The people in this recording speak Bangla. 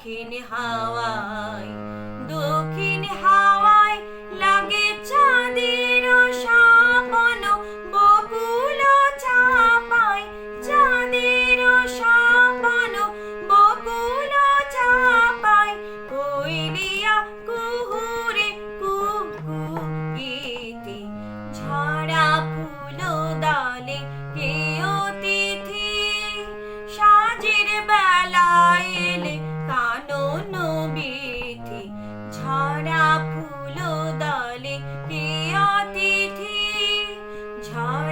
দক্ষিণ হাওয়ায়, দক্ষিণ হাওয়ায় লাগে চাঁদের স্বপ্ন, বকুল চাপায় চাঁদের স্বপ্ন, বকুল চাপায় কোইলিয়া কুহুরে কুহু গীতি, ঝরা ফুল ডালে কে অতিথি, সাজের বেলায় এলে কানন বিথি, ঝরা ফুল ডালে কে অতিথি, ঝরা